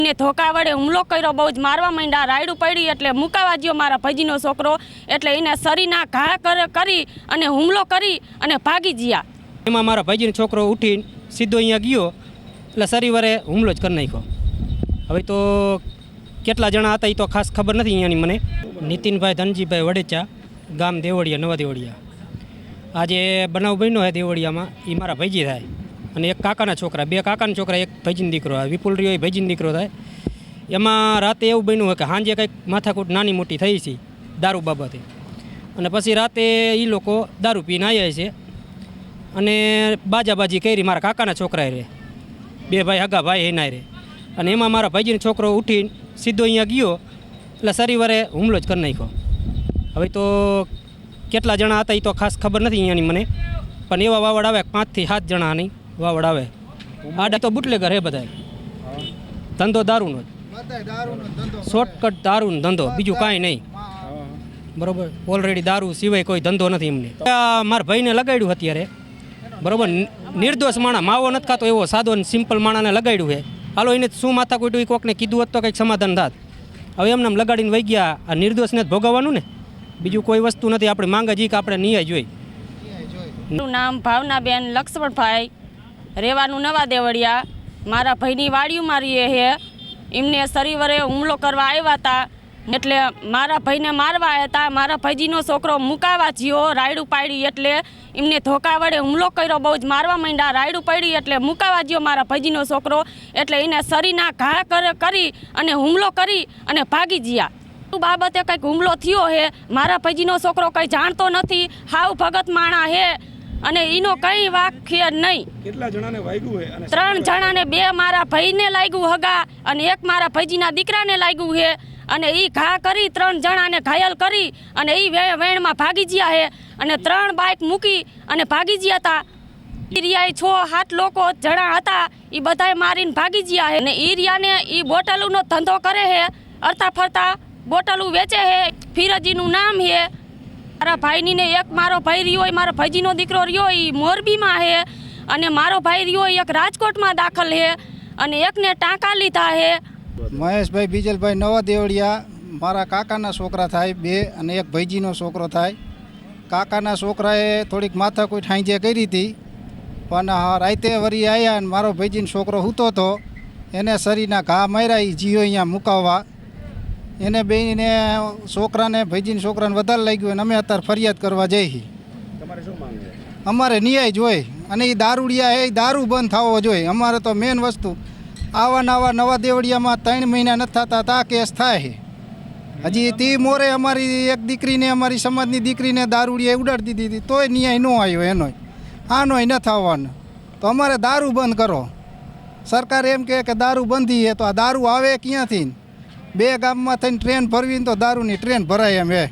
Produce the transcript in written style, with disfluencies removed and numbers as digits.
ને ધોકા વડે હુમલો કર્યો, બહુ જ મારવા માંડ્યા, રાયડું પડી એટલે મુકાવા ગયો મારા ભાઈજીનો છોકરો, એટલે એને શરીરના ઘા કરી અને હુમલો કરી અને ભાગી ગયા. એમાં મારા ભાઈજીનો છોકરો ઉઠીને સીધો અહીંયા ગયો એટલે શરીવારે હુમલો જ કરી નાખ્યો. હવે તો કેટલા જણા હતા એ તો ખાસ ખબર નથી અહીંયાની મને. નીતિનભાઈ ધનજીભાઈ વડેચા, ગામ દેવળિયા, નવા દેવળિયા. આજે બનાવ બન્યો છે દેવળિયામાં, એ મારા ભાઈજી થાય અને એક કાકાના છોકરા, બે કાકાના છોકરા, એક ભાઈજીનો દીકરો આવે. વિપુલ રહ્યો એ ભાઈજીનો દીકરો થાય. એમાં રાતે એવું બન્યું હોય કે સાંજે કંઈક માથાકૂટ નાની મોટી થઈ છે દારૂ બાબતે, અને પછી રાતે એ લોકો દારૂ પીને આવ્યા છે અને બાજાબાજી કરી મારા કાકાના છોકરાએ રહે, બે ભાઈ હગા ભાઈ એના રહે. અને એમાં મારા ભાઈજીનો છોકરો ઉઠીને સીધો અહીંયા ગયો એટલે શરીવારે હુમલો જ કરી નાખ્યો. હવે તો કેટલા જણા હતા એ તો ખાસ ખબર નથી અહીંયાની મને, પણ એવા વાવડ આવે 5 થી 7 જણા નહીં વાવડ આવે. આડા તો બુટલેગર હે બધા, ધંધો દારૂનો જ, શોર્ટકટ દારૂનો ધંધો, બીજું કાંઈ નહીં. બરાબર, ઓલરેડી દારૂ સિવાય કોઈ ધંધો નથી એમને. મારા ભાઈને લગાડ્યું અત્યારે, બરાબર, નિર્દોષ માણા, માવો નથી ખાતો એવો સાદો સિમ્પલ માણાને લગાડ્યું છે. હાલો એને શું માથા કોઈ કોકને કીધું હોત તો કંઈક સમાધાન થાત. હવે એમને લગાડીને વહી ગયા. આ નિર્દોષને જ ભોગવવાનું ને, બીજું કોઈ વસ્તુ નથી. આપણે માંગ જ કે આપણે ન્યાય જોઈએ. મારું નામ ભાવનાબેન લક્ષ્મણભાઈ, રહેવાનું નવા દેવળિયા. મારા ભાઈની વાડીઓ મારી હે, એમને શરીવરે હુમલો કરવા આવ્યા હતા, એટલે મારા ભાઈને મારવા આવ્યા હતા. મારા ભાઈજીનો છોકરો મુકાવા જ્યો, રાયડું પાડી એટલે એમને ધોકા વડે હુમલો કર્યો, બહુ જ મારવા માંડ્યા, રાયડું પડી એટલે મુકાવા જ્યો મારા ભાઈજીનો છોકરો, એટલે એને શરીરના ઘા કરી અને હુમલો કરી અને ભાગી ગયા. બાબતે કંઈક હુમલો થયો હે, મારા ભાઈજીનો છોકરો કંઈ જાણતો નથી, હાવ ભગત માણા હે અને એનો કંઈ વાક છે નહીં. કેટલા જણાને વાગ્યું હે? 3 જણાને, 2 મારા ભાઈને લાગ્યું હગા અને 1 મારા ભાઈજીના દીકરાને લાગ્યું હે. અને એ ઘા કરી 3 જણાને ઘાયલ કરી અને એ વેણમાં ભાગી ગયા હે. અને 3 બાઇક મૂકી અને ભાગી ગયા હતા. રિયાએ 6-7 લોકો જણા હતા, એ બધાએ મારીને ભાગી ગયા હે. અને એ રિયાને એ બોટલોનો ધંધો કરે હે, અરતા ફરતા બોટલું વેચે હે. ફિરજીનું નામ હે. મારા ભાઈની ને એક મારો ભાઈ રહ્યો, મારો ભાઈજીનો દીકરો રહ્યો એ મોરબીમાં હે, અને મારો ભાઈ રહ્યો એક રાજકોટમાં દાખલ હે, અને એકને ટાંકા લીધા હે. મહેશભાઈ બીજલભાઈ, નવા દેવળિયા, મારા કાકાના છોકરા થાય 2 અને એક ભાઈજીનો છોકરો થાય. કાકાના છોકરાએ થોડીક માથાકૂટ હાંજે કરી હતી, પણ રાતે વળી આવ્યા અને મારો ભાઈજીનો છોકરો સૂતો હતો, એને શરીરના ઘા માર્યા. એ જીઓ અહીંયા મુકાવવા, એને બેને છોકરાને, ભાઈજીના છોકરાને વધારે લાગ્યું અને અમે અત્યારે ફરિયાદ કરવા જઈએ. તમારે શું માંગ છે? અમારે ન્યાય જોઈએ, અને એ દારૂડિયા એ દારૂ બંધ થવો જોઈએ. અમારે તો મેન વસ્તુ આવા નવા દેવળિયામાં 3 મહિના નથી થતા તા કેસ થાય છે. હજી તે મોરે અમારી એક દીકરીને, અમારી સમાજની દીકરીને દારૂડિયા ઉડાડી દીધી, તોય ન્યાય ન આવ્યો એનો. આનોય ન થવાનો. તો અમારે દારૂ બંધ કરો. સરકાર એમ કહે કે દારૂ બંધી છે, તો આ દારૂ આવે ક્યાંથી? 2 ગામમાં થઈને ટ્રેન ભરવીને તો દારૂની ટ્રેન ભરાય એમ હે.